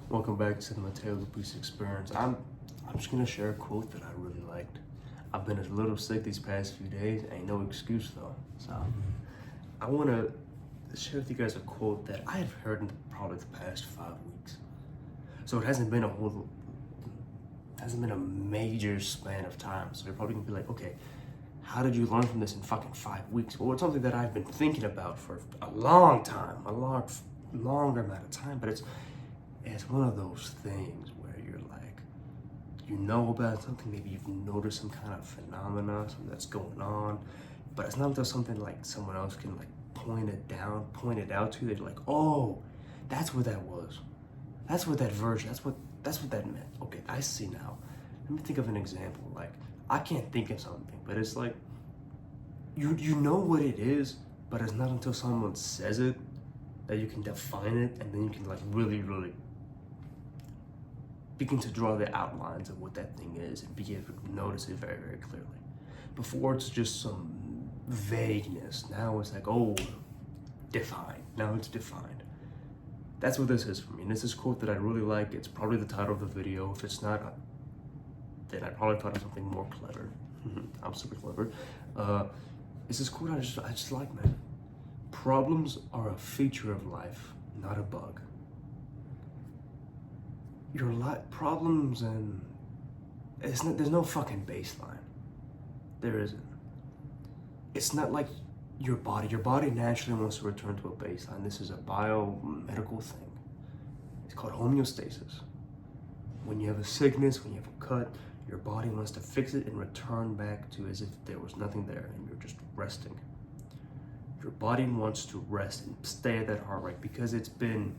Welcome back to the Mateo Lupus Experience. I'm just gonna share a quote that I really liked. I've been a little sick these past few days. Ain't no excuse though. So I wanna share with you guys a quote that I have heard in probably the past 5 weeks. So it hasn't been a major span of time. So you're probably gonna be like, okay, how did you learn from this in fucking 5 weeks? Well, it's something that I've been thinking about for a long time, longer amount of time, but it's one of those things where you're like, you know about something, maybe you've noticed some kind of phenomena, something that's going on, but it's not until something like someone else can like point it out to you, that you're like, oh, that's what that was. That's what that version, that's what that meant. Okay, I see now. Let me think of an example. Like, I can't think of something, but it's like, you know what it is, but it's not until someone says it that you can define it, and then you can like really begin to draw the outlines of what that thing is and begin to notice it very, very clearly. Before, it's just some vagueness. Now it's like, oh, defined. Now it's defined. That's what this is for me. And this is a quote that I really like. It's probably the title of the video. If it's not, then I probably thought of something more clever. I'm super clever. It's this quote I just like, man. Problems are a feature of life, not a bug. Your problems, and there's no fucking baseline. There isn't. It's not like your body naturally wants to return to a baseline. This is a biomedical thing. It's called homeostasis. When you have a sickness, when you have a cut, your body wants to fix it and return back to as if there was nothing there and you're just resting. Your body wants to rest and stay at that heart rate because it's been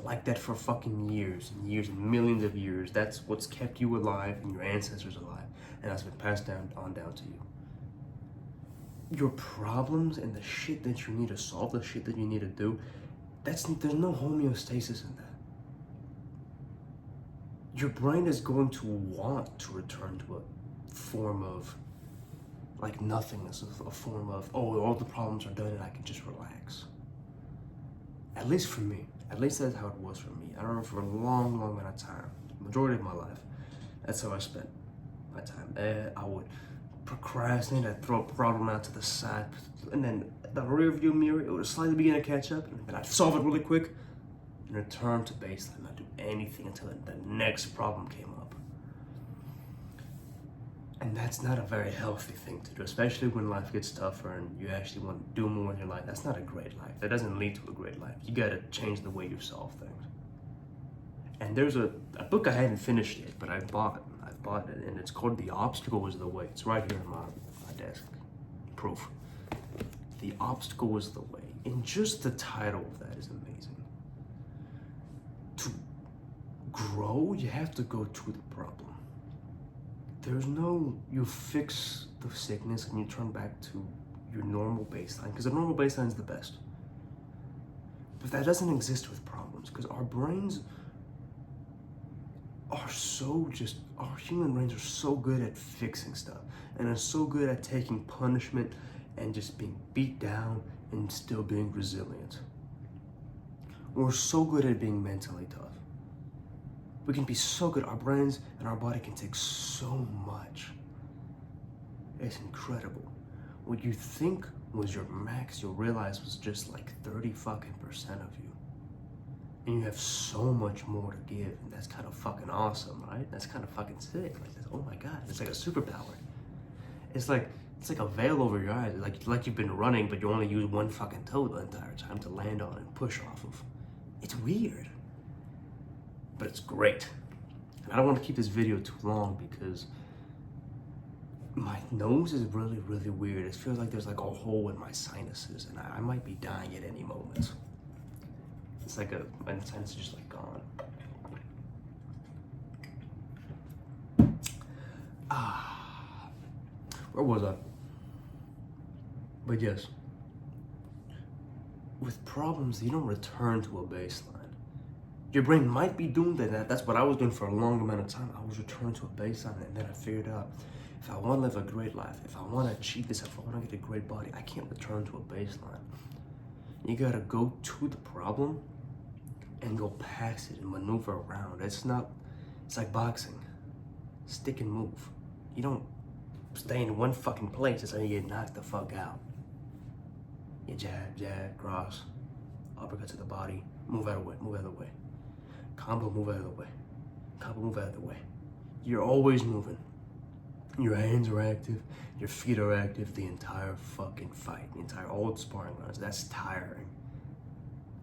like that for fucking years and years and millions of years. That's what's kept you alive and your ancestors alive, and that's been passed down to you. Your problems and the shit that you need to solve, the shit that you need to do, there's no homeostasis in that. Your brain is going to want to return to a form of like nothingness, a form of, oh, all the problems are done and I can just relax. At least for me. At least that's how it was for me. I don't know, for a long amount of time, majority of my life, that's how I spent my time. I would procrastinate, I'd throw a problem out to the side, and then the rear view mirror, it would slightly begin to catch up, and then I'd solve it really quick, and return to baseline, not do anything until the next problem came up. And that's not a very healthy thing to do, especially when life gets tougher and you actually want to do more in your life. That's not a great life. That doesn't lead to a great life. You gotta change the way you solve things. And there's a book I haven't finished yet, but I bought it, and it's called The Obstacle Is the Way. It's right here on my desk. Proof. The Obstacle Is the Way. And just the title of that is amazing. To grow, you have to go to the problem. There's no, you fix the sickness and you turn back to your normal baseline, because the normal baseline is the best. But that doesn't exist with problems, because our brains are our human brains are so good at fixing stuff, and are so good at taking punishment and just being beat down and still being resilient. We're so good at being mentally tough. We can be so good. Our brains and our body can take so much. It's incredible. What you think was your max, you'll realize was just like 30% of you. And you have so much more to give, and that's kind of fucking awesome, right? That's kind of fucking sick. Like, oh my God, it's like a superpower. It's like a veil over your eyes. Like you've been running, but you only use one fucking toe the entire time to land on and push off of. It's weird. But it's great. And I don't want to keep this video too long because my nose is really weird. It feels like there's like a hole in my sinuses, and I might be dying at any moment. It's like my sinus is just like gone. Where was I? But yes, with problems, you don't return to a baseline. Your brain might be doing that. That's what I was doing for a long amount of time. I was returning to a baseline, and then I figured out, if I want to live a great life, if I want to achieve this, if I want to get a great body, I can't return to a baseline. You gotta go to the problem, and go past it and maneuver around. It's like boxing. Stick and move. You don't stay in one fucking place until you get knocked the fuck out. You jab, cross, uppercut to the body, move out of the way, move out of the way. Combo, move out of the way. Combo, move out of the way. You're always moving. Your hands are active, your feet are active the entire fucking fight, the entire old sparring rounds. That's tiring.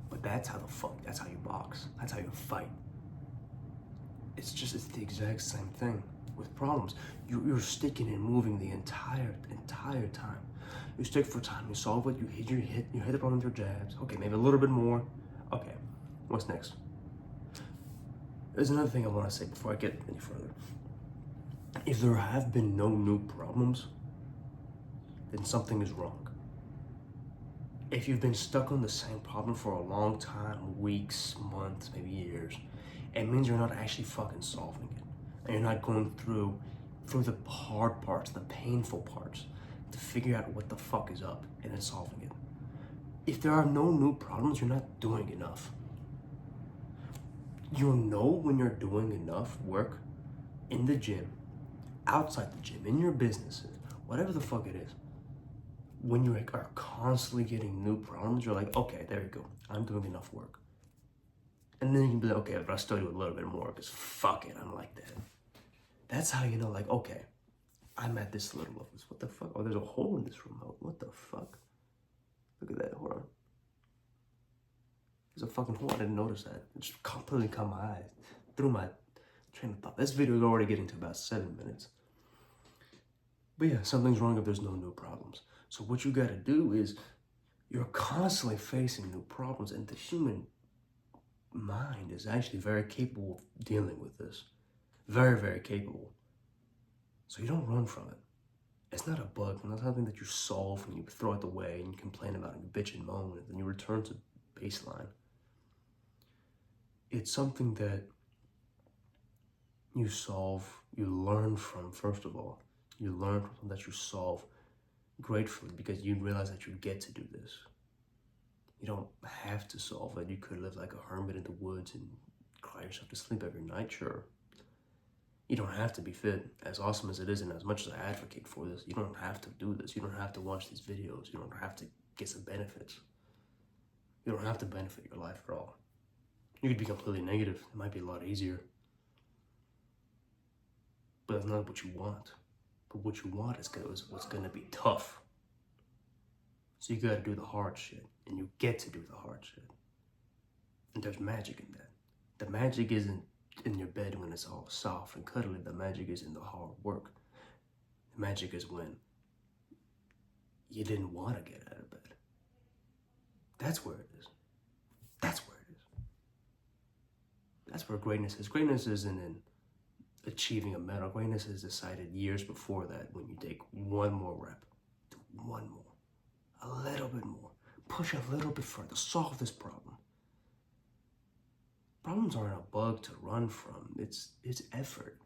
But that's how you box. That's how you fight. It's the exact same thing with problems. You're sticking and moving the entire time. You stick for time, you solve it, you hit the problem with your jabs. Okay, maybe a little bit more. Okay, what's next? There's another thing I want to say before I get any further. If there have been no new problems, then something is wrong. If you've been stuck on the same problem for a long time, weeks, months, maybe years, it means you're not actually fucking solving it. And you're not going through the hard parts, the painful parts, to figure out what the fuck is up and then solving it. If there are no new problems, you're not doing enough. You'll know when you're doing enough work in the gym, outside the gym, in your businesses, whatever the fuck it is. When you are constantly getting new problems, you're like, okay, there you go. I'm doing enough work. And then you can be like, okay, but I'll still do a little bit more because fuck it, I'm like that. That's how you know, like, okay, I'm at this little level. What the fuck? Oh, there's a hole in this remote. What the fuck? Look at that. Hold on. There's a fucking hole. I didn't notice that. It just completely caught my eye. Through my train of thought. This video is already getting to about 7 minutes. But yeah, something's wrong if there's no new problems. So what you gotta do is, you're constantly facing new problems, and the human mind is actually very capable of dealing with this. Very, very capable. So you don't run from it. It's not a bug, it's not something that you solve and you throw it away and you complain about it and you bitch and moan and then you return to baseline. It's something that you solve, you learn from, first of all. You learn from something that you solve gratefully because you realize that you get to do this. You don't have to solve it. You could live like a hermit in the woods and cry yourself to sleep every night, sure. You don't have to be fit, as awesome as it is and as much as I advocate for this. You don't have to do this. You don't have to watch these videos. You don't have to get some benefits. You don't have to benefit your life at all. You could be completely negative. It might be a lot easier. But that's not what you want. But what you want is what's going to be tough. So you got to do the hard shit. And you get to do the hard shit. And there's magic in that. The magic isn't in your bed when it's all soft and cuddly. The magic is in the hard work. The magic is when you didn't want to get out of bed. That's where it is. That's where it is. That's where greatness is. Greatness isn't in achieving a medal. Greatness is decided years before that when you take one more rep, do one more, a little bit more, push a little bit further, solve this problem. Problems aren't a bug to run from. It's effort.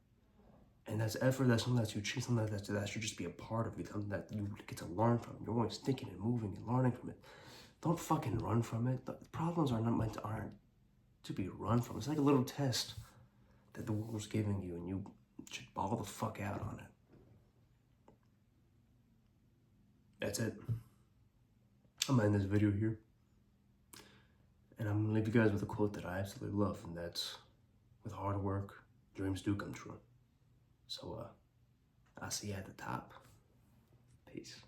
And that's effort, that's something that you choose, something that should just be a part of you, something that you get to learn from. You're always thinking and moving and learning from it. Don't fucking run from it. The problems aren't to be run from. It's like a little test that the world's giving you and you should ball the fuck out on it. That's it. I'm gonna end this video here. And I'm gonna leave you guys with a quote that I absolutely love, and that's, with hard work, dreams do come true. So, I'll see you at the top. Peace.